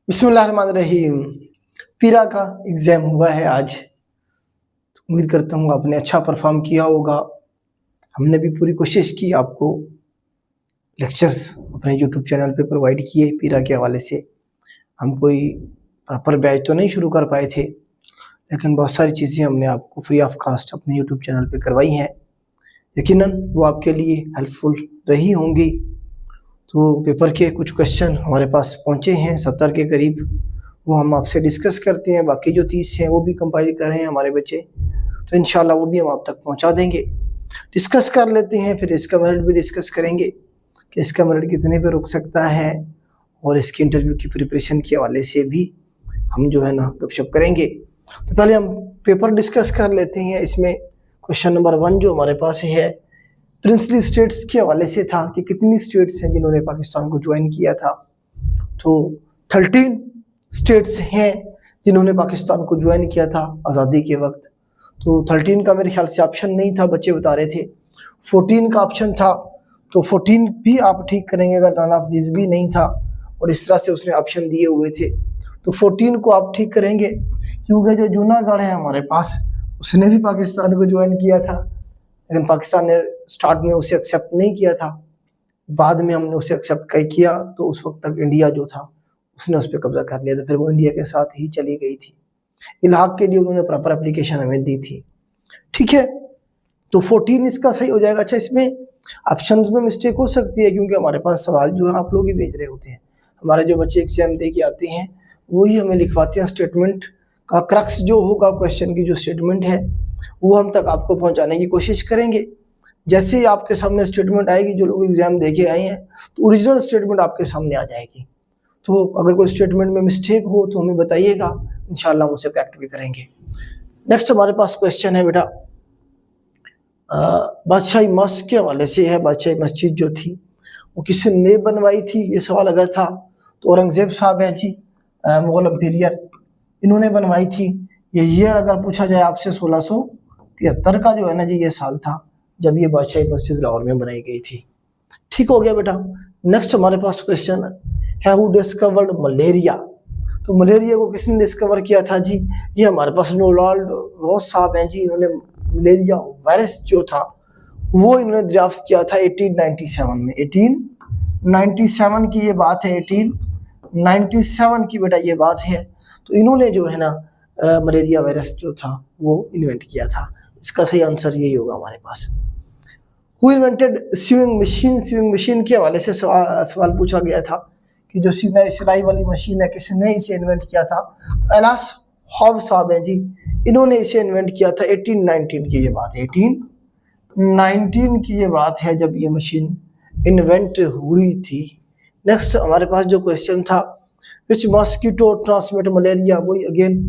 बिस्मिल्लाहिर्रहमानिर्रहीम। पीरा का एग्ज़ाम हुआ है आज। उम्मीद करता हूँ आपने अच्छा परफॉर्म किया होगा। हमने भी पूरी कोशिश की आपको लेक्चर्स अपने यूट्यूब चैनल पे प्रोवाइड किए पीरा के हवाले से। हम कोई प्रॉपर बैच तो नहीं शुरू कर पाए थे, लेकिन बहुत सारी चीज़ें हमने आपको फ्री ऑफ कॉस्ट अपने यूट्यूब चैनल पे करवाई हैं। यकीनन वो आपके लिए हेल्पफुल रही होंगी। तो पेपर के कुछ क्वेश्चन हमारे पास पहुँचे हैं 70 के करीब, वो हम आपसे डिस्कस करते हैं। बाकी जो 30 हैं वो भी कंपाइल कर रहे हैं हमारे बच्चे, तो इंशाल्लाह वो भी हम आप तक पहुँचा देंगे। डिस्कस कर लेते हैं, फिर इसका मेरिट भी डिस्कस करेंगे कि इसका मेरिट कितने पे रुक सकता है, और इसके इंटरव्यू की प्रिपरेशन के हवाले से भी हम जो है ना गपशप करेंगे। तो पहले हम पेपर डिस्कस कर लेते हैं। इसमें क्वेश्चन नंबर 1 जो हमारे पास है प्रिंसली स्टेट्स के हवाले से था कि कितनी स्टेट्स हैं जिन्होंने पाकिस्तान को ज्वाइन किया था। तो 13 स्टेट्स हैं जिन्होंने पाकिस्तान को ज्वाइन किया था आज़ादी के वक्त। तो 13 का मेरे ख्याल से ऑप्शन नहीं था, बच्चे बता रहे थे। 14 का ऑप्शन था, तो 14 भी आप ठीक करेंगे अगर नन ऑफ दिस भी नहीं था, और इस तरह से उसने ऑप्शन दिए हुए थे। तो 14 को आप ठीक करेंगे, क्योंकि जो जूनागढ़ है हमारे पास उसने भी पाकिस्तान को ज्वाइन किया था, लेकिन पाकिस्तान ने स्टार्ट में उसे एक्सेप्ट नहीं किया था। बाद में हमने उसे एक्सेप्ट किया, तो उस वक्त तक इंडिया जो था उसने उस पर कब्जा कर लिया था, फिर वो इंडिया के साथ ही चली गई थी। इलाक के लिए उन्होंने प्रॉपर एप्लीकेशन हमें दी थी। ठीक है, तो 14 इसका सही हो जाएगा। अच्छा, इसमें ऑप्शंस में मिस्टेक हो सकती है, क्योंकि हमारे पास सवाल जो है आप लोग ही भेज रहे होते हैं। हमारे जो बच्चे एग्जाम दे के आते हैं वही हमें लिखवाते हैं। स्टेटमेंट का क्रक्स जो होगा, क्वेश्चन की जो स्टेटमेंट है वो हम तक आपको पहुंचाने की कोशिश करेंगे। जैसे ही आपके सामने स्टेटमेंट आएगी, जो लोग एग्जाम दे के आए हैं, तो ओरिजिनल स्टेटमेंट आपके सामने आ जाएगी। तो अगर कोई स्टेटमेंट में मिस्टेक हो तो हमें बताइएगा, इंशाल्लाह हम उसे करेक्ट भी करेंगे। नेक्स्ट हमारे पास क्वेश्चन है बेटा बादशाही मस्जिद के हवाले से है। बादशाही मस्जिद जो थी वो किसने बनवाई थी, ये सवाल अगर था तो औरंगजेब साहब हैं जी, मुगल एम्पीरियर, इन्होंने बनवाई थी। ये ईयर अगर पूछा जाए आपसे 1673 का जो है ना जी, ये साल था जब ये बादशाही मस्जिद लाहौर में बनाई गई थी। ठीक हो गया बेटा। नेक्स्ट हमारे पास क्वेश्चन है हु डिस्कवर्ड मलेरिया। तो मलेरिया को किसने डिस्कवर किया था जी, ये हमारे पास रोनाल्ड रॉस साहब हैं जी। इन्होंने मलेरिया वायरस जो था वो इन्होंने दरियाफ्त किया था 1897 में। 1897 की ये बात है, 1897 की बेटा ये बात है। तो इन्होंने जो है ना मलेरिया वायरस जो था वो इन्वेंट किया था। इसका सही आंसर यही होगा हमारे पास। Who invented swimming machine. Swimming machine के हवाले से सवाल पूछा गया था कि जो सिलाई वाली मशीन है किसने इसे इन्वेंट किया था। तो एलास हॉब साहब है जी, इन्होंने इसे इन्वेंट किया था। 1819 की ये बात है, 1819 की ये बात है जब ये मशीन इन्वेंट हुई थी। नेक्स्ट हमारे पास जो क्वेश्चन था विच मॉस्किटो ट्रांसमिट मलेरिया, वही अगेन।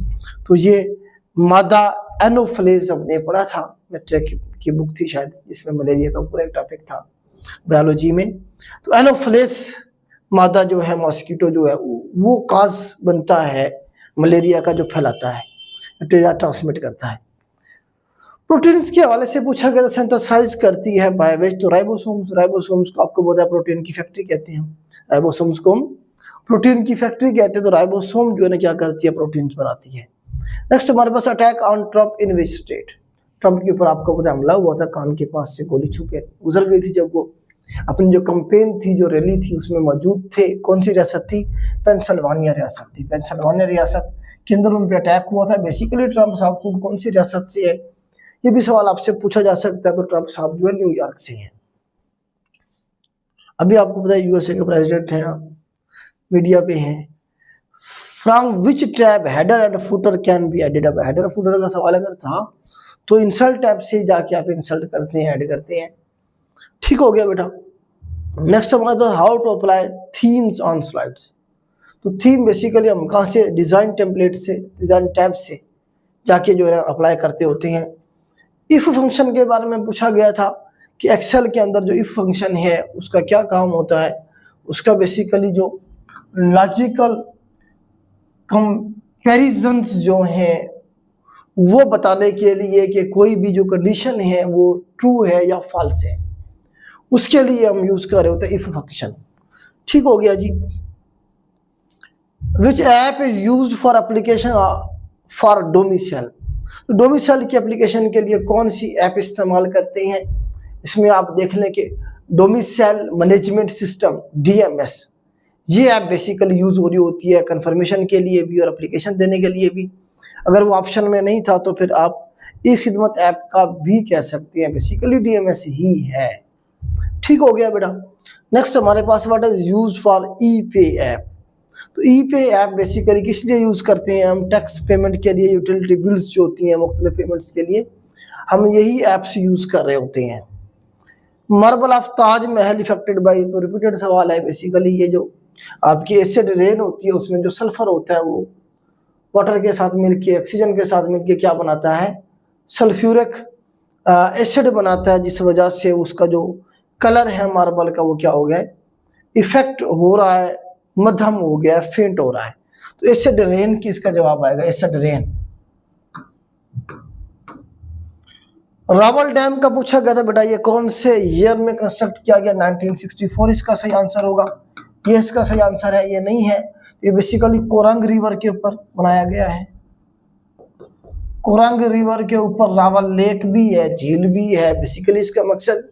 तो ये मादा एनोफ्लेज हमने पढ़ा था, मैट्रिक की बुक थी शायद, जिसमें मलेरिया का पूरा एक टॉपिक था बायोलॉजी में। तो एनोफ्लेज मादा जो है, मॉस्किटो जो है, वो काज बनता है मलेरिया का, जो फैलाता है, ट्रांसमिट करता है। प्रोटीन्स के हवाले से पूछा गया था सिंथेसाइज करती है बाय विच। तो राइबोसोम्स, राइबोसोम्स को आपको पता है प्रोटीन की फैक्ट्री कहते हैं। राइबोसोम्स को प्रोटीन की फैक्ट्री कहते हैं। तो राइबोसोम जो है ना क्या करती है, प्रोटीन्स बनाती है। नेक्स्ट हमारे पास attack on Trump in which state. Trump के ऊपर आपको पता हमला हुआ था, कान के पास से गोली छू के गुजर गई थी जब वो अपनी जो कैंपेन थी, जो रैली थी, उसमें मौजूद थे। कौन सी रियासत थी, पेंसिल्वानिया रियासत थी। पेंसिल्वानिया रियासत के अंदर उन पर अटैक हुआ था। बेसिकली ट्रम्प साहब खुद कौन सी रियासत से है, ये भी सवाल आपसे पूछा जा सकता है। तो ट्रम्प साहब जो है न्यूयॉर्क से हैं। अभी आपको पता है यूएसए के प्रेसिडेंट हैं, मीडिया पे हैं। From which tab header and footer can be added. अब हेडर फुटर का सवाल अगर था तो इंसल्ट टैब से जाके आप इंसल्ट करते हैं, ऐड करते हैं। ठीक हो गया बेटा। नेक्स्ट हमारे पास how to apply themes on slides. तो थीम बेसिकली हम कहाँ से, डिजाइन टेम्पलेट से, डिजाइन टैब से जाके जो है अप्लाई करते होते हैं। इफ फंक्शन के बारे में पूछा गया था कि एक्सेल के अंदर जो इफ फंक्शन है उसका क्या काम होता है। उसका बेसिकली जो लॉजिकल कंपैरिजंस जो हैं वो बताने के लिए कि कोई भी जो कंडीशन है वो ट्रू है या फॉल्स है, उसके लिए हम यूज कर रहे होते हैं इफ फंक्शन। ठीक हो गया जी। Which app is used for application for domicile. Domicile की एप्लीकेशन के लिए कौन सी ऐप इस्तेमाल करते हैं? इसमें आप देख लें कि डोमिसाइल मैनेजमेंट सिस्टम DMS, ये ऐप बेसिकली यूज हो रही होती है कंफर्मेशन के लिए भी और एप्लीकेशन देने के लिए भी। अगर वो ऑप्शन में नहीं था तो फिर आप ई खिदमत ऐप का भी कह सकते हैं, बेसिकली DMS ही है। ठीक हो गया बेटा। नेक्स्ट हमारे पास what is use for e pay app. तो ई-पे ऐप बेसिकली किस लिए यूज करते हैं? हम टैक्स पेमेंट के लिए, यूटिलिटी बिल्स जो होती हैं मुख्तलिफ पेमेंट्स के लिए हम यही ऐप्स यूज कर रहे होते हैं। Marble of Taj Mahal affected by, तो रिपीटेड सवाल है बेसिकली। ये जो आपकी एसिड रेन होती है उसमें जो सल्फर होता है वो वाटर के साथ मिलके, ऑक्सीजन के साथ मिलके क्या बनाता है? सल्फ्यूरिक एसिड बनाता है, जिस वजह से उसका जो कलर है मार्बल का वो क्या हो गया? इफेक्ट हो रहा है, मध्यम हो गया, फेंट हो रहा है। तो एसिड रेन की इसका जवाब आएगा एसिड रेन। रावल डैम का पूछा गया था बेटा, ये कौन से ईयर में कंस्ट्रक्ट किया गया? 1964 इसका सही आंसर होगा। ये इसका सही आंसर है, ये नहीं है। ये बेसिकली कोरंग रिवर के ऊपर बनाया गया है। कोरंग रिवर के ऊपर रावल लेक भी है, झील भी है। बेसिकली इसका मकसद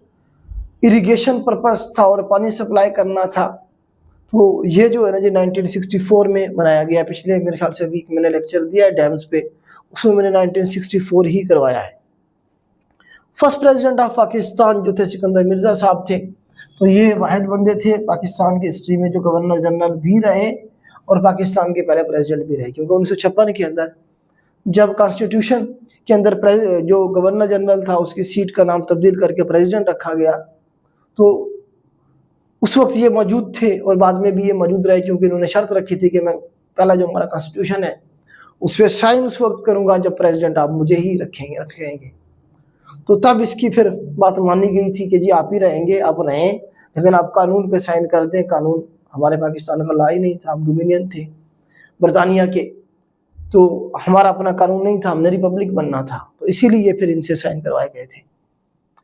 इरिगेशन पर्पस था और पानी सप्लाई करना था। तो ये जो है ना जी 1964 में बनाया गया। पिछले मेरे ख्याल से वीक मैंने लेक्चर दिया है डैम्स पे, उसमें मैंने 1964 ही करवाया है। फर्स्ट प्रेसिडेंट ऑफ पाकिस्तान जो थे सिकंदर मिर्जा साहब थे। तो ये वाहिद बंदे थे पाकिस्तान की हिस्ट्री में जो गवर्नर जनरल भी रहे और पाकिस्तान के पहले प्रेसिडेंट भी रहे, क्योंकि 1956 के अंदर जब कॉन्स्टिट्यूशन के अंदर जो गवर्नर जनरल था उसकी सीट का नाम तब्दील करके प्रेसिडेंट रखा गया, तो उस वक्त ये मौजूद थे और बाद में भी ये मौजूद रहे, क्योंकि उन्होंने शर्त रखी थी कि मैं पहला जो हमारा कॉन्स्टिट्यूशन है उस पर साइन उस वक्त करूंगा जब प्रेसिडेंट आप मुझे ही रखेंगे। तो तब इसकी फिर बात मानी गई थी कि जी आप ही रहेंगे, आप रहें, लेकिन आप कानून पे साइन कर दें। कानून हमारे पाकिस्तान का ला ही नहीं था, हम डोमिनियन थे बरतानिया के, तो हमारा अपना कानून नहीं था, हमने रिपब्लिक बनना था। तो इसीलिए फिर इनसे साइन करवाए गए थे,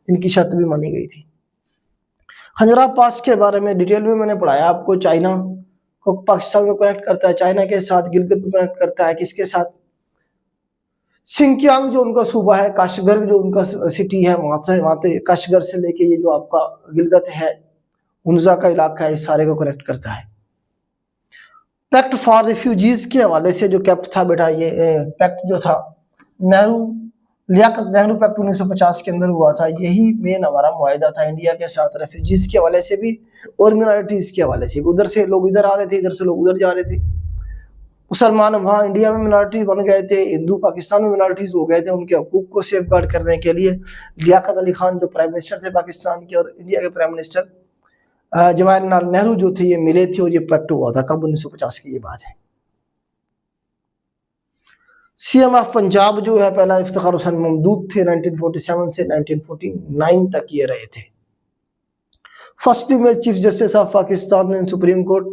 इनकी शर्त भी मानी गई थी। खंजरा पास के बारे में डिटेल में मैंने पढ़ाया आपको। चाइना को पाकिस्तान को कनेक्ट करता है, चाइना के साथ गिलगित को कनेक्ट करता है, किसके साथ? सिंकियांग जो उनका सूबा है, काशगर जो उनका सिटी है, वहां से काशगर से लेके ये जो आपका गिलगित है, उन्जा का इलाका है, इस सारे को कनेक्ट करता है। पैक्ट फॉर रिफ्यूजीज के हवाले से जो कैप्ट था बेटा, ये पैक्ट जो था लियाकत नेहरू पैक्ट 1950 के अंदर हुआ था। यही मेन हमारा मुआहिदा था इंडिया के साथ, रेफ्यूजीज के हवाले से भी और मिनॉरिटीज के हवाले से भी। उधर से लोग इधर आ रहे थे, इधर से लोग उधर जा रहे थे। मुसलमान वहाँ इंडिया में मिनॉरिटी बन गए थे, हिंदू पाकिस्तान में मिनॉरिटीज हो गए थे। उनके हकूक को सेफ गार्ड करने के लिए लियाकत अली खान जो प्राइम मिनिस्टर थे पाकिस्तान के और इंडिया के प्राइम मिनिस्टर जवाहरलाल नेहरू जो थे, ये मिले थे और ये पैक्ट हुआ था। कब? 1950 की ये बात है। सीएम ऑफ पंजाब जो है पहला इफ्तिखार हुसैन ममदूद थे, 1947 से 1949 तक ये रहे थे। First female chief justice of Pakistan in supreme court,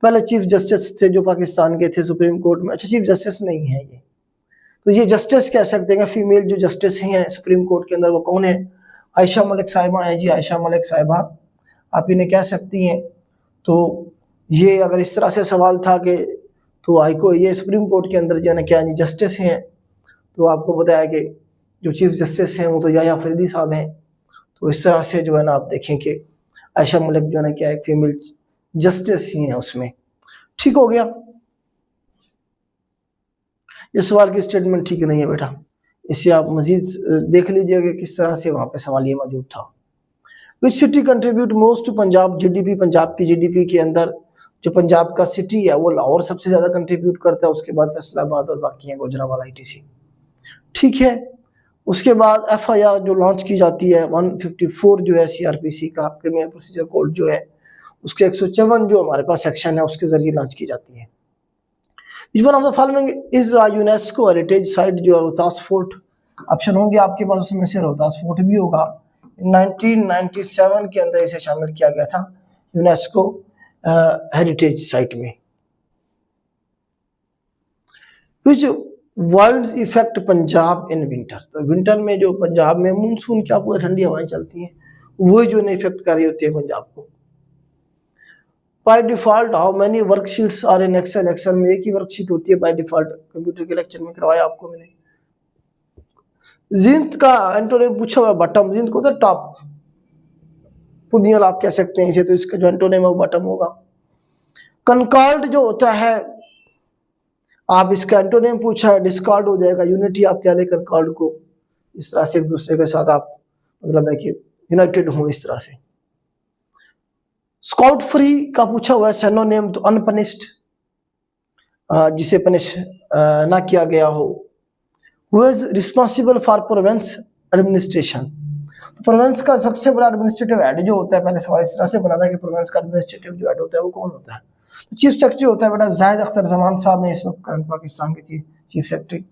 पहले चीफ जस्टिस थे जो पाकिस्तान के थे सुप्रीम कोर्ट में। अच्छा, चीफ जस्टिस नहीं है ये, तो ये जस्टिस कह सकते हैं। फीमेल जो जस्टिस हैं सुप्रीम कोर्ट के अंदर वो कौन है? आयशा मलिक साहिबा हैं जी, आयशा मलिक साहिबा आप इन्हें कह सकती हैं। तो ये अगर इस तरह से सवाल था कि तो हाईकोर्ट ये सुप्रीम कोर्ट के अंदर जो है ना क्या जी जस्टिस हैं, तो आपको बताया कि जो चीफ जस्टिस हैं वो तो याया फरीदी साहब हैं। तो इस तरह से जो है ना आप देखें कि आयशा मलिक जो है ना क्या एक फीमेल जस्टिस ही है उसमें। ठीक हो गया। ये सवाल की स्टेटमेंट ठीक नहीं है बेटा, इसे आप मजीद देख लीजिएगा किस तरह से वहां पे सवाल ये मौजूद था। Which city contribute most to Punjab GDP, Punjab की जीडीपी के अंदर जो पंजाब का सिटी है वो लाहौर सबसे ज्यादा कंट्रीब्यूट करता है, उसके बाद फैसलाबाद और बाकी हैं गुजरावाला ITC। ठीक है। उसके बाद FIR जो लॉन्च की जाती है 154 जो है CRPC का क्रिमिनल प्रोसीजर कोड जो है उसके 154 जो हमारे पास सेक्शन है उसके जरिए लॉन्च की जाती है। Which one of the following is a UNESCO heritage site? जो रोहतास फोर्ट ऑप्शन होंगे आपके पास, उसमें से रोहतास फोर्ट भी होगा। 1997 के अंदर इसे शामिल किया गया था यूनेस्को हेरिटेज साइट में। Which world effect Punjab in winter? तो विंटर में जो पंजाब में मानसून क्या पूरी ठंडी हवाएं चलती हैं, वो जो इफेक्ट कर रही होती है पंजाब को। By default how many worksheets are in Excel, Excel में एक ही वर्कशीट होती है बाय डिफॉल्ट, कंप्यूटर के लेक्चर में करवाया आपको मैंने। जिंत का एंटोनिम पूछा हुआ बटम, जिंत को तो टॉप, पुनियल आप कह सकते हैं इसे, तो इसका जो एंटोनिम है वो बटम होगा। कनकॉर्ड जो होता है, आप इसका एंटोनिम पूछा है, डिस्कॉर्ड हो जाएगा, यूनिटी आप कह लें कनकॉर्ड को, इस तरह से एक दूसरे के साथ आप मतलब है कि यूनाइटेड हो इस तरह से। स्काउट फ्री का पूछा हुआ है सिनोनिम, तो अनपनिश्ड, जिसे पनिश ना किया गया हो। Who is responsible for province administration, तो प्रोविंस का सबसे बड़ा एडमिनिस्ट्रेटिव हेड जो होता है, पहले सवाल इस तरह से बना था कि प्रोविंस का एडमिनिस्ट्रेटिव जो हेड होता है वो कौन होता है, तो चीफ सेक्रेटरी होता है बेटा जाहिद अख्तर जमान साहब ने इस वक्त करंट पाकिस्तान के चीफ सेक्रेटरी।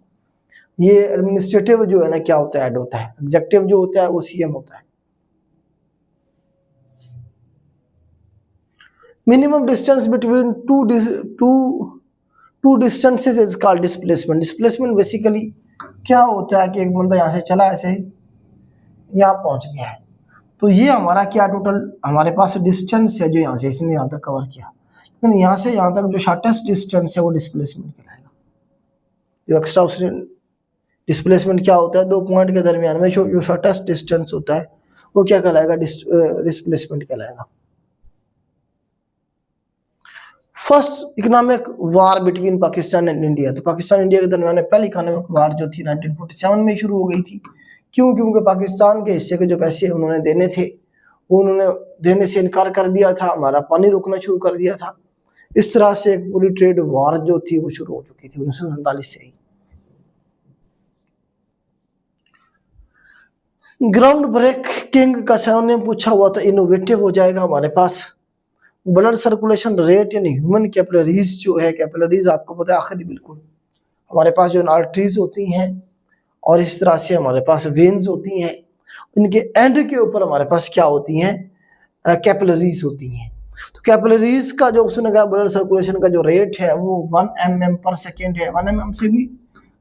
ये एडमिनिस्ट्रेटिव जो है ना क्या होता है, हेड होता है। एग्जीक्यूटिव जो होता है वो सीएम होता है। Minimum distance between two distances is called displacement. Displacement basically क्या होता है कि एक बंदा यहाँ से चला ऐसे ही यहाँ पहुंच गया है, तो ये हमारा क्या टोटल हमारे पास डिस्टेंस है जो यहाँ से इसने यहाँ तक कवर किया, लेकिन यहाँ से यहाँ तक जो शॉर्टेस्ट डिस्टेंस है वो डिस्प्लेसमेंट कहलाएगा। जो एक्स्ट्रा उसने डिस्प्लेसमेंट क्या होता है, दो पॉइंट के दरमियान में जो शॉर्टेस्ट डिस्टेंस होता है वो क्या कहलाएगा, डिस्प्लेसमेंट कहलाएगा। First economic war between Pakistan and India, तो पाकिस्तान इंडिया के दरमियान पहली इकोनॉमिक वार जो थी 1947 में शुरू हो गई थी। क्यों? क्योंकि पाकिस्तान के हिस्से के जो पैसे उन्होंने देने थे वो उन्होंने देने से इनकार कर दिया था, हमारा पानी रोकना शुरू कर दिया था। इस तरह से एक पूरी ट्रेड वार जो थी वो शुरू हो चुकी थी 1947 से ही। ग्राउंड ब्रेकिंग का सिनोनिम पूछा हुआ था, इनोवेटिव हो जाएगा हमारे पास। ब्लड सर्कुलेशन रेट यानी ह्यूमन कैपिलरीज जो है, कैपिलरीज आपको पता है आखिरी बिल्कुल हमारे पास जो आर्टरीज होती हैं और इस तरह से हमारे पास वेन्स होती हैं, उनके एंड के ऊपर हमारे पास क्या होती हैं, कैपिलरीज होती हैं। तो कैपिलरीज का जो उसने कहा ब्लड सर्कुलेशन का जो रेट है वो 1 mm पर सेकेंड है। 1 mm से भी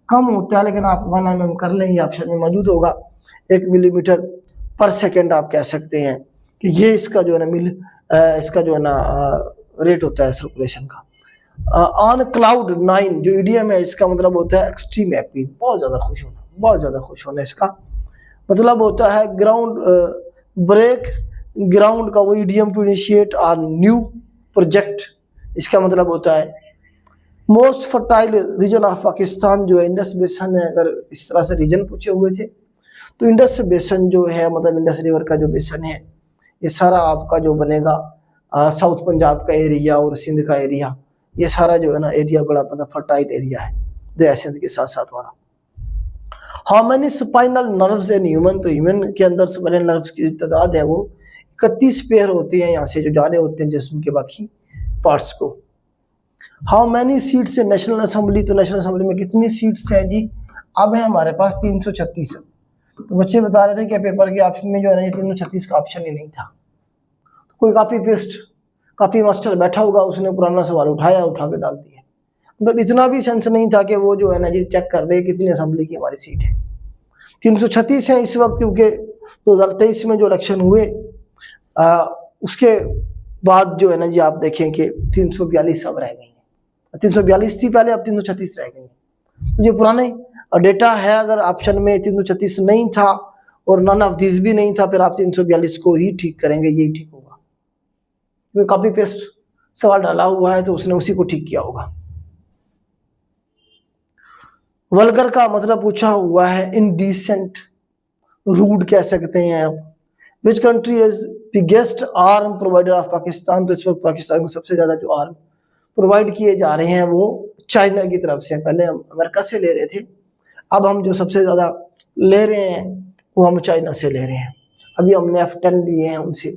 कम होता है, लेकिन आप 1 mm कर लें, ये ऑप्शन में मौजूद होगा। 1 मिलीमीटर पर सेकेंड आप कह सकते हैं कि ये इसका जो है ना इसका जो है ना रेट होता है सर्कुलेशन का। ऑन क्लाउड 9 जो इडियम है, इसका मतलब होता है एक्सट्रीम हैप्पी, बहुत ज़्यादा खुश होना, बहुत ज़्यादा खुश होना। इसका मतलब होता है ग्राउंड ब्रेक ग्राउंड का वो idiom to initiate a new project, इसका मतलब होता है most fertile region of Pakistan जो है इंडस बेसन है। अगर इस तरह से रीजन पूछे हुए थे तो इंडस बेसन जो है मतलब इंडस रिवर का जो बेसन है, ये सारा आपका जो बनेगा साउथ पंजाब का एरिया और सिंध का एरिया, ये सारा जो है ना एरिया बड़ा मतलब फर्टाइल एरिया है दरिया सिंध के साथ साथ वाला। How many spinal nerves in human, तो ह्यूमन के अंदर स्पाइनल नर्व्स की तादाद है वो 31 पेयर होती हैं, यहाँ से जो जा रहे होते हैं जिस्म के बाकी पार्ट्स को। हाउ मैनी सीट्स है नेशनल असेंबली, तो नेशनल असेंबली में कितनी सीट्स हैं जी, अब है हमारे पास 336। तो बच्चे बता रहे थे कि पेपर के ऑप्शन में जो है ना ये 336 का ऑप्शन ही नहीं था। तो कोई कॉपी पेस्ट कॉपी मास्टर बैठा होगा, उसने पुराना सवाल उठाया, उठा के डाल दिया। मतलब इतना भी सेंस नहीं था कि वो जो है ना जी चेक कर रहे कितनी असेंबली की हमारी सीट है। 336 है इस वक्त, क्योंकि 2023 में जो इलेक्शन हुए उसके बाद जो है ना जी आप देखें कि 342 अब रह गई हैं। 342 थी पहले, अब 336 रह गई हैं। तो ये पुराने डेटा है, अगर ऑप्शन में 336 नहीं था और नन ऑफ दिस भी नहीं था, फिर आप 342 को ही ठीक करेंगे, यही ठीक होगा। क्योंकि कॉपी पेस्ट सवाल डाला हुआ है तो उसने उसी को ठीक किया होगा। वल्गर का मतलब पूछा हुआ है इनडिसेंट, रूड कह सकते हैं आप। Which country is biggest arm provider of Pakistan, तो इस वक्त पाकिस्तान को सबसे ज्यादा जो आर्म प्रोवाइड किए जा रहे हैं वो चाइना की तरफ से। पहले हम अमेरिका से ले रहे थे, अब हम जो सबसे ज़्यादा ले रहे हैं वो हम चाइना से ले रहे हैं। अभी हमने F-10 लिए हैं उनसे,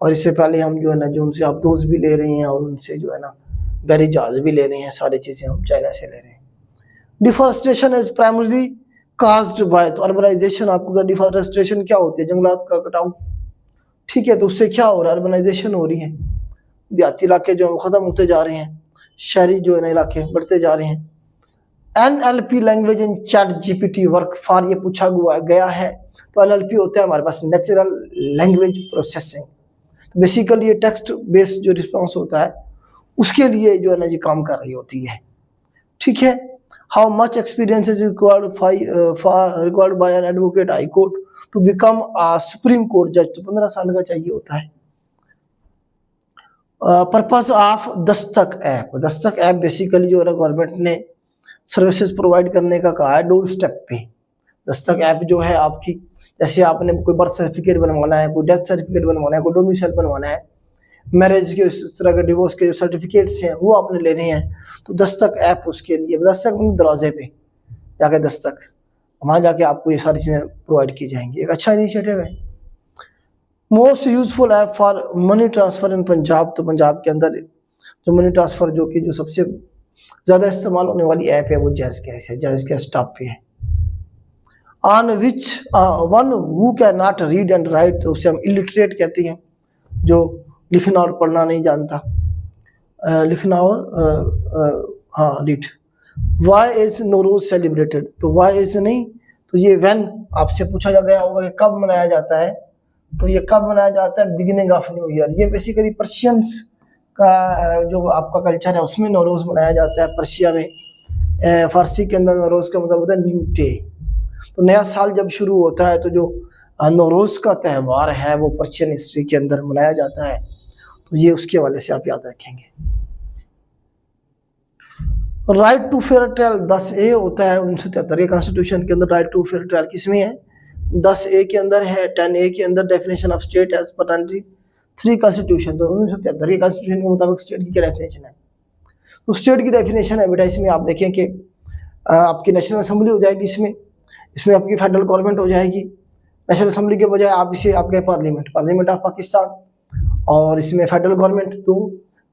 और इससे पहले हम जो है ना जो उनसे अब्दोस भी ले रहे हैं और उनसे जो है ना बैरी जहाज भी ले रहे हैं। सारी चीज़ें हम चाइना से ले रहे हैं। Deforestation is primarily caused by, तो अर्बनाइजेशन आपको डिफॉरेस्टेशन क्या होती है, जंगलात का कटाव, ठीक है। तो उससे क्या हो रहा है, अर्बनाइजेशन हो रही है, देहाती इलाके जो ख़त्म होते जा रहे हैं, शहरी जो है ना इलाके बढ़ते जा रहे हैं। NLP language in chat GPT work for, ये पूछा गया है। तो NLP होता है हमारे पास नेचुरल लैंग्वेज प्रोसेसिंग। बेसिकली ये टेक्स्ट बेस्ड जो रिस्पॉन्स होता है उसके लिए जो है ना जी काम कर रही होती है। ठीक है। How much experience is required by an advocate high court to become a Supreme Court जज, तो 15 साल का चाहिए होता है। Purpose of Dastak app, Dastak app basically जो है ना गवर्नमेंट ने सर्विसेज प्रोवाइड करने का कहा है डोर स्टेप पे। दस्तक ऐप जो है आपकी, जैसे आपने कोई बर्थ सर्टिफिकेट बनवाना है, कोई डेथ सर्टिफिकेट बनवाना है, कोई डोमिसाइल बनवाना है, मैरिज के इस तरह के डिवोर्स के जो सर्टिफिकेट्स हैं वो आपने लेने हैं, तो दस्तक ऐप उसके लिए, दस्तक दरवाजे पे जाके दस्तक, वहाँ जाके आपको ये सारी चीज़ें प्रोवाइड की जाएंगी। एक अच्छा इनिशिएटिव है। Most useful app for money transfer इन पंजाब, तो पंजाब के अंदर जो मनी ट्रांसफर जो सबसे ज़्यादा इस्तेमाल होने वाली ऐप है वो जैज़ कैश है, जैज़ कैश टॉप पे है। On which one who can not read and right, तो उसे हम इलिटरेट कहते हैं, जो लिखना और पढ़ना नहीं जानता, लिखना और हाँ read. Why is Nowruz celebrated, तो वाई इज नहीं, तो ये व्हेन आपसे पूछा जा गया होगा कि कब मनाया जाता है, तो ये कब मनाया जाता है, बिगिनिंग ऑफ न्यू ईयर। ये बेसिकली पर्शियंस का जो आपका कल्चर है उसमें नौरोज मनाया जाता है पर्शिया में। फारसी के अंदर नौरोज का मतलब होता है न्यू डे, तो नया साल जब शुरू होता है तो जो नौरोज का त्यौहार है वो पर्शियन हिस्ट्री के अंदर मनाया जाता है, तो ये उसके हवाले से आप याद रखेंगे। Right to fair trial 10A होता है 1973 के कॉन्स्टिट्यूशन के अंदर। राइट टू फेयर ट्रायल किसमें है, 10A के अंदर है। 10A के अंदर definition of state as per 3 constitution, तो 1973 के कॉन्स्टिट्यूशन के मुताबिक स्टेट की क्या डेफिनेशन है, तो स्टेट की डेफिनेशन है बेटा, इसमें आप देखें कि आपकी नेशनल असेंबली हो जाएगी, इसमें आपकी फेडरल गवर्नमेंट हो जाएगी। नेशनल असेंबली के बजाय आप इसे आपके पार्लियामेंट ऑफ पाकिस्तान, और इसमें फेडरल गवर्नमेंट। तो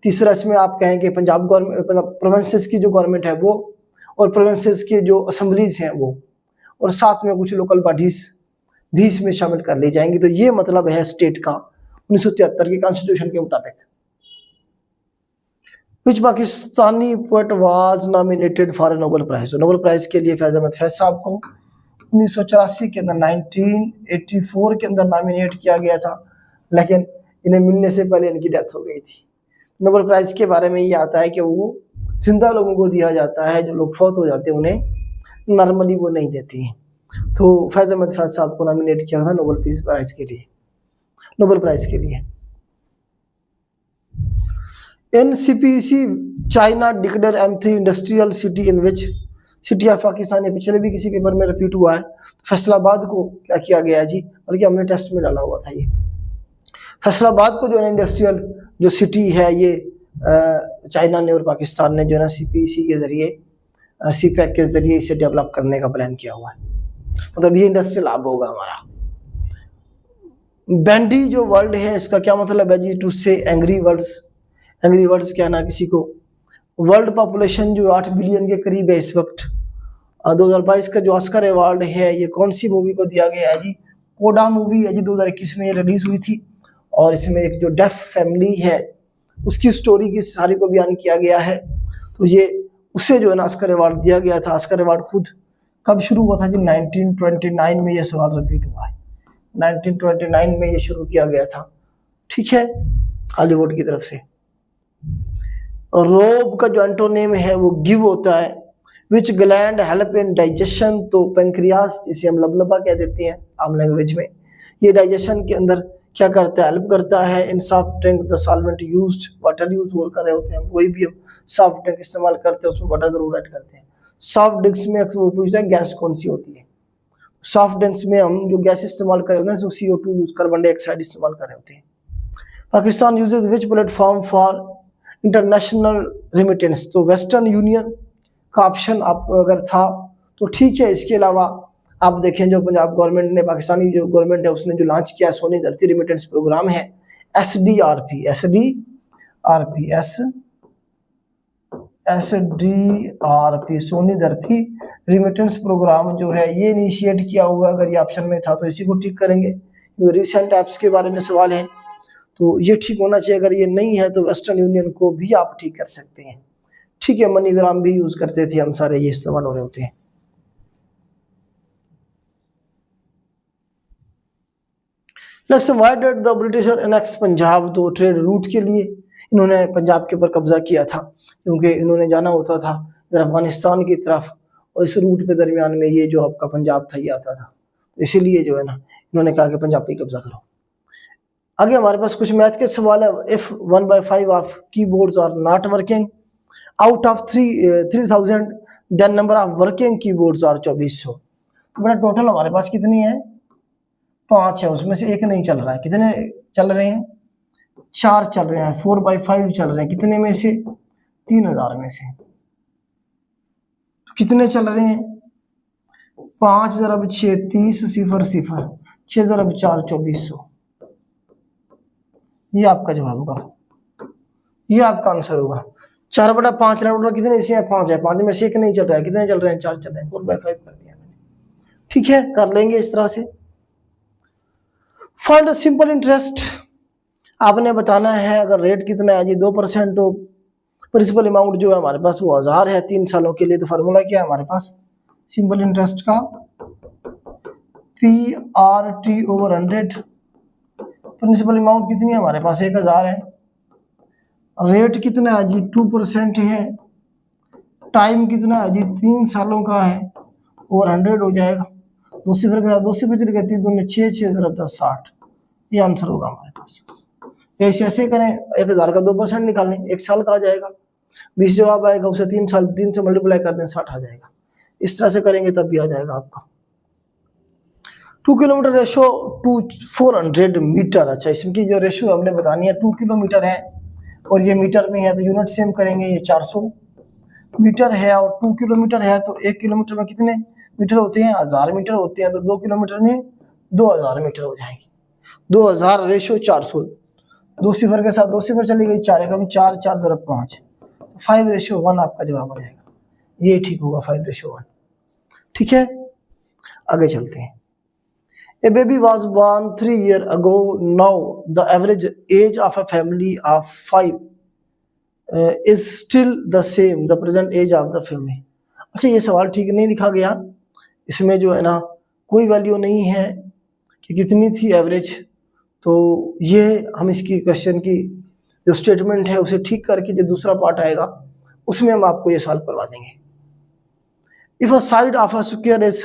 तीसरा इसमें आप कहेंगे पंजाब गवर्नमेंट, मतलब प्रोविंसेस की जो गवर्नमेंट है वो, और प्रोविंसेस के जो असेंबलीज हैं वो, और साथ में कुछ लोकल बॉडीज भी इसमें शामिल कर ली जाएंगी। तो ये मतलब है स्टेट का 1973 के कॉन्स्टिट्यूशन के मुताबिक। Which Pakistani poet was nominated for Nobel prize, Nobel prize के लिए फैज अहमद फैज साहब को 1984 के अंदर 1984 के अंदर नॉमिनेट किया गया था, लेकिन इन्हें मिलने से पहले इनकी डेथ हो गई थी। नोबेल प्राइज के बारे में ये आता है कि वो जिंदा लोगों को दिया जाता है, जो लोग फौत हो जाते हैं उन्हें नॉर्मली वो नहीं देती हैं। तो फैज अहमद फैज साहब को नॉमिनेट किया था नोबेल पीस प्राइज के लिए, नोबेल प्राइज के लिए। NCPC China declare M3 industrial city in which city of Pakistan, ये पिछले भी किसी पेपर में रिपीट हुआ है। तो फैसलाबाद को क्या किया गया जी, बल्कि हमने टेस्ट में डाला हुआ था ये फैसलाबाद को जो है इंडस्ट्रियल जो सिटी है ये चाइना ने और पाकिस्तान ने जो है ना CPEC के जरिए, CPEC के जरिए इसे डेवलप करने का प्लान किया हुआ है, मतलब ये इंडस्ट्रियल हब होगा हमारा। बैंडी जो वर्ड है इसका क्या मतलब है जी, टू से एंग्री वर्ड्स। एंग्री वर्ड्स क्या ना किसी को। वर्ल्ड पॉपुलेशन जो 8 बिलियन के करीब है इस वक्त। 2022 का जो ऑस्कर अवार्ड है ये कौन सी मूवी को दिया गया है जी, कोडा मूवी है जी, 2021 में ये रिलीज हुई थी, और इसमें एक जो डेफ फैमिली है उसकी स्टोरी की सारी को बयान किया गया है। तो ये उसे जो है ना ऑस्कर अवार्ड दिया गया था। ऑस्कर अवार्ड खुद कब शुरू हुआ था जी, 1929 में ये सवाल रिपीट हुआ है, 1929 में ये शुरू किया गया था। ठीक है, हॉलीवुड की तरफ से। और रोब का जो एंटोनिम है वो गिव होता है। विच ग्लैंड हेल्प इन डाइजेशन, तो पेंक्रियास जिसे हम लबलबा कह देते हैं आम लैंग्वेज में, ये डाइजेशन के अंदर क्या करता है, हेल्प करता है। In soft drink the solvent used, water use हो कर रहे होते हैं, कोई भी हम सॉफ्ट ड्रिंक इस्तेमाल करते हैं उसमें वाटर जरूर ऐड करते हैं। सॉफ्ट ड्रिंक्स में अक्सर वो पूछता है गैस कौन सी होती है। सॉफ्ट ड्रिंक्स में हम जो गैस इस्तेमाल कर रहे होते हैं, जो CO2 यूज, कार्बन डाइऑक्साइड इस्तेमाल कर रहे होते हैं। Pakistan uses which platform for international remittance, तो वेस्टर्न यूनियन का ऑप्शन आप अगर था तो ठीक है। इसके अलावा आप देखें जो पंजाब गवर्नमेंट ने, पाकिस्तानी जो गवर्नमेंट है उसने जो लॉन्च किया सोनी धरती रेमिटेंस प्रोग्राम है, SDRP सोनी धरती रेमिटेंस प्रोग्राम जो है ये इनिशिएट किया हुआ। अगर ये ऑप्शन में था तो इसी को ठीक करेंगे। रिसेंट ऐप्स के बारे में सवाल है तो ये ठीक होना चाहिए। अगर ये नहीं है तो वेस्टर्न यूनियन को भी आप ठीक कर सकते हैं। ठीक है, मनीग्राम भी यूज करते थे हम सारे, ये इस्तेमाल हो रहे होते हैं। Next, why did the britisher annex Punjab? तो ट्रेड रूट के लिए इन्होंने पंजाब के ऊपर कब्जा किया था, क्योंकि इन्होंने जाना होता था अफगानिस्तान की तरफ, और इस रूट पे दरमियान में ये जो आपका पंजाब था ये आता था, इसीलिए जो है ना इन्होंने कहा कि पंजाब पे कब्जा करो। आगे हमारे पास कुछ मैथ के सवाल है। If 1/5 of keyboards are not working out of 3000 then number of working keyboards are 2400। तो बेटा टोटल हमारे पास कितनी है? 5 है, उसमें से एक नहीं चल रहा है। कितने चल रहे हैं? 4 चल रहे हैं। 4/5 चल रहे हैं, कितने में से? 3000 में से। तो कितने चल रहे हैं? 5 × 6 30 0 0 6 × 4 2400। ये आपका जवाब होगा, ये आपका आंसर होगा। 4/5 कितने इसे है? 5 है, 5 में से एक नहीं चल रहा है। कितने चल रहे हैं? 4 चल रहे हैं। 4/5 कर दिया मैंने। ठीक है, कर लेंगे इस तरह से। फाइंड सिंपल इंटरेस्ट, आपने बताना है अगर रेट कितना है जी 2%, तो प्रिंसिपल अमाउंट जो है हमारे पास वो 1000 है 3 सालों के लिए। तो फार्मूला क्या है हमारे पास सिंपल इंटरेस्ट का? PRT/100। प्रिंसिपल अमाउंट कितनी है हमारे पास? 1000 है। रेट कितना है जी? 2% है। टाइम कितना है जी? 3 सालों का है, और 100 हो जाएगा। 2 सिफर के साथ 2 सिफर चली गई, 3 दूनी 6, 6 × 10 60। ये आंसर होगा हमारे पास। ऐसे करें, 1000 का 2% निकालें, 1 साल का आ जाएगा। 20 जवाब आएगा, उसे 3 से मल्टीप्लाई कर दें, 60 आ जाएगा। इस तरह से करेंगे तब भी आ जाएगा आपका। 2 किलोमीटर रेशो टू 400 मीटर। अच्छा, इसकी जो रेशो हमने बतानी है 2 किलोमीटर है, और ये मीटर में है तो यूनिट सेम करेंगे। ये 400 मीटर है और 2 किलोमीटर है, तो 1 किलोमीटर में कितने मीटर होते हैं? 1000 मीटर होते हैं। तो 2 किलोमीटर में 2000 मीटर हो जाएंगे। 2000 रेशो 400, 2 सिफर के साथ 2 सिफर चली गई, 4 एकम 4, 4 × 5, 5/1 आपका जवाब आ जाएगा। ये ठीक होगा, 5/1। ठीक है, आगे चलते हैं। A baby was born 3 years ago. Now the average age of a family of 5 is still the same. The present age of the family. अच्छा, ये सवाल ठीक नहीं लिखा गया, इसमें जो है ना कोई वैल्यू नहीं है कि कितनी थी एवरेज। तो ये हम इसकी क्वेश्चन की जो स्टेटमेंट है उसे ठीक करके जो दूसरा पार्ट आएगा उसमें हम आपको ये सॉल्व करवा देंगे। If a side of a square is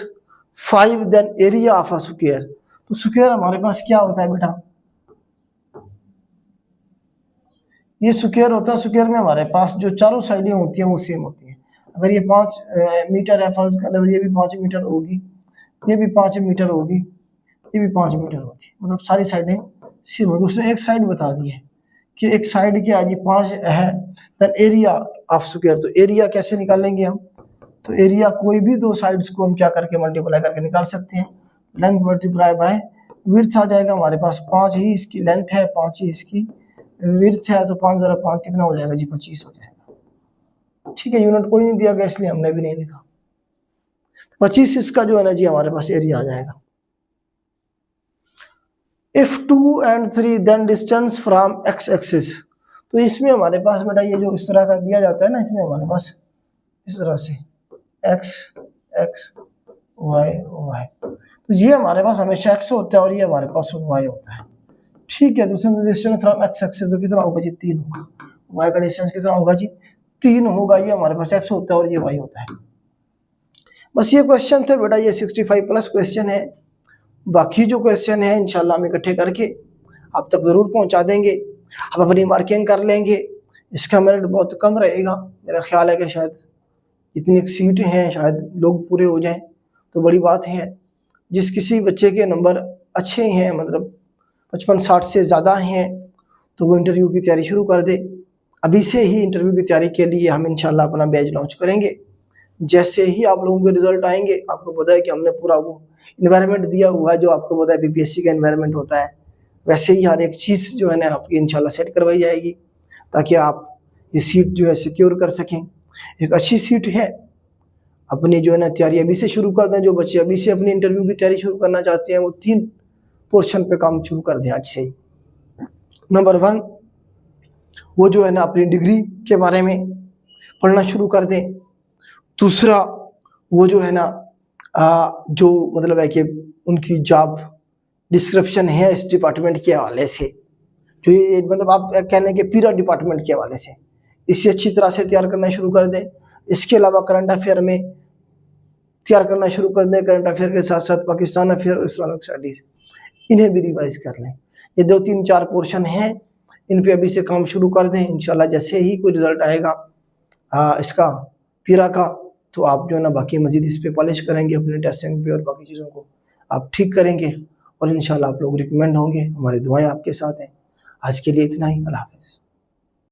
5 then area of a square. तो स्क्वायर हमारे पास क्या होता है बेटा? ये स्क्वायर होता है। स्क्वायर में हमारे पास जो चारों साइडें होती हैं वो सेम होती हैं। अगर ये 5 मीटर है फर्ज कर, तो ये भी 5 मीटर होगी, ये भी 5 मीटर होगी, ये भी 5 मीटर होगी, मतलब सारी साइडें सेम होगी। उसने एक साइड बता दी है कि एक साइड क्या है जी 5 है, देन एरिया ऑफ स्क्वायर। तो एरिया कैसे निकालेंगे हम? तो एरिया कोई भी 2 साइड्स को हम क्या करके मल्टीप्लाई करके निकाल सकते हैं। लेंथ मल्टीप्लाई बाय विड्थ आ जाएगा हमारे पास। 5 ही इसकी लेंथ है, 5 ही इसकी विड्थ है, तो 5 × 5 कितना हो जाएगा जी? 25 हो जाएगा। ठीक है, यूनिट कोई नहीं दिया गया इसलिए हमने भी नहीं लिखा। 25 इसका जो है ना जी हमारे पास एरिया आ जाएगा। If 2 and 3 then distance from x axis. तो इसमें हमारे पास बेटा ये जो इस तरह का दिया जाता है ना, इसमें हमारे पास इस तरह से x x y y, तो ये हमारे पास हमेशा x होता है और ये हमारे पास y होता है। ठीक है, दूसरे डिस्टेंस फ्रॉम x एक्सिस तो कितना होगा जी? 3 होगा। y का डिस्टेंस कितना होगा जी? 3 होगा। ये हमारे पास x होता है और ये y होता है। बस ये क्वेश्चन थे बेटा, ये 65+ क्वेश्चन है। बाकी जो क्वेश्चन है इंशाल्लाह हम इकट्ठे करके आप तक ज़रूर पहुंचा देंगे। आप अपनी मार्किंग कर लेंगे। इसका मेरिट बहुत कम रहेगा। मेरा ख्याल है कि शायद इतनी सीट हैं, शायद लोग पूरे हो जाएं तो बड़ी बात है। जिस किसी बच्चे के नंबर अच्छे हैं, मतलब 55-60 से ज़्यादा हैं, तो वो इंटरव्यू की तैयारी शुरू कर दे। अभी से ही इंटरव्यू की तैयारी के लिए हम इंशाल्लाह अपना बैच लॉन्च करेंगे। जैसे ही आप लोगों के रिजल्ट आएंगे, आपको पता है कि हमने पूरा वो इन्वायरमेंट दिया हुआ है जो आपको पता है बीपीएससी का इन्वायरमेंट होता है, वैसे ही हर एक चीज़ जो है ना आपकी इंशाल्लाह सेट करवाई जाएगी ताकि आप ये सीट जो है सिक्योर कर सकें। एक अच्छी सीट है। अपनी जो है ना तैयारी अभी से शुरू कर दें। जो बच्चे अभी से अपनी इंटरव्यू की तैयारी शुरू करना चाहते हैं वो 3 पोर्शन पे काम शुरू कर दें आज से ही। नंबर 1, वो जो है ना अपनी डिग्री के बारे में पढ़ना शुरू कर दें। दूसरा, वो जो है ना जो मतलब है कि उनकी जॉब डिस्क्रिप्शन है इस डिपार्टमेंट के हवाले से, जो ये मतलब आप कहने के पीरा डिपार्टमेंट के हवाले से, इसे अच्छी तरह से तैयार करना शुरू कर दें। इसके अलावा करंट अफेयर में तैयार करना शुरू कर दें, करंट अफेयर के साथ साथ पाकिस्तान अफेयर और इस्लामिक स्टडीज, इन्हें भी रिवाइज कर लें। ये 2-3-4 पोर्शन हैं, इन पे अभी से काम शुरू कर दें। इंशाल्लाह जैसे ही कोई रिजल्ट आएगा इसका पीरा का, तो आप जो है ना बाकी मजीद इस पे पॉलिश करेंगे, अपने टेस्टिंग पे और बाकी चीज़ों को आप ठीक करेंगे और इंशाल्लाह आप लोग रिकमेंड होंगे। हमारी दुआएं आपके साथ हैं। आज के लिए इतना ही। अल्लाह हाफ़िज़।